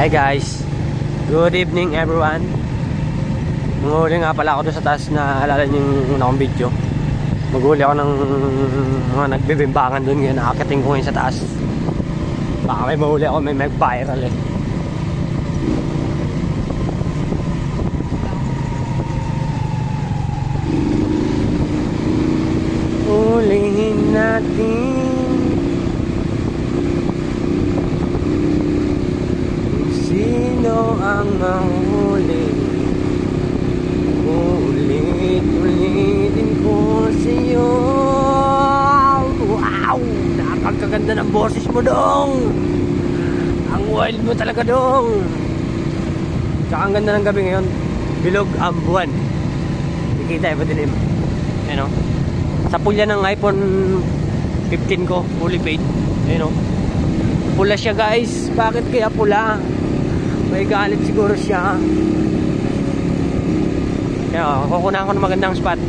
Hi guys, good evening everyone. Manghuli nga pala ako doon sa taas na alala niyo yung una kong video. Maghuli ako ng mga nagbibimbangan doon ngayon. Nakakiting ko ngayon sa taas. Baka may mahuli ako, may mag-viral eh. Hulihin natin sino ang mahuli. Ulit-ulitin ko sa'yo. Wow! Napagkaganda ng boses mo, Dong. Ang wild mo talaga, Dong. Tsaka ang ganda ng gabi ngayon. Bilog ang buwan. Nakikita eh, padilim. Ayan o. Sa pulya ng iPhone 15 ko, fully paid. Ayan o. Pula siya guys. Bakit kaya pula? May galit siguro siya. Kaya kukunan ko ng magandang spot.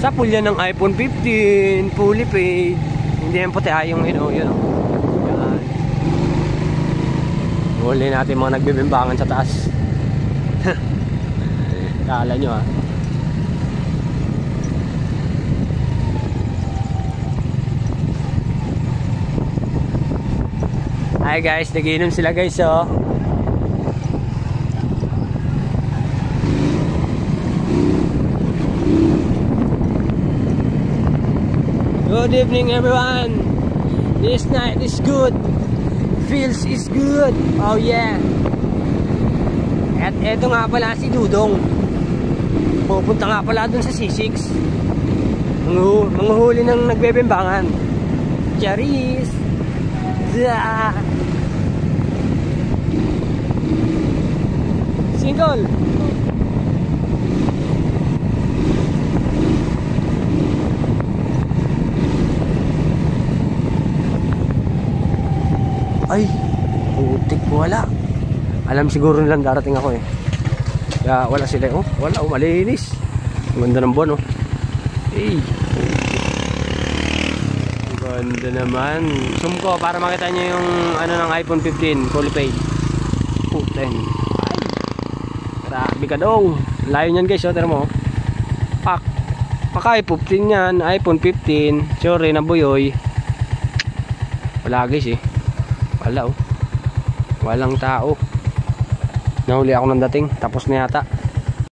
Sa pulya ng iPhone 15, fully paid. Hindi yung puti yung yun. Yan. Huli natin mga nagbibimbangan sa taas. Kala nyo ha. Hi guys, nagiinom sila guys oh. Good evening everyone. This night is good. Feels is good. Oh yeah. At eto nga pala si Dudong. Pupunta nga pala dun sa C6. Manguhuli ng nagbebembangan. Charis. Single. Ay, putik po wala. Alam siguro nilang darating ako eh. Kaya wala sila oh. Wala oh, malinis. Ang ganda ng buwan oh. Hey. Ganda naman. Zoom ko para makita nyo yung ano ng iPhone 15 fully paid. Putin. Ay. Grabe ka dong. Layo nyan guys. Tira mo. Paka iPhone 15 yan. iPhone 15. Sorry na buyoy. Wala guys eh. Wala oh. Walang tao. Nahuli ako ng dating. Tapos na yata.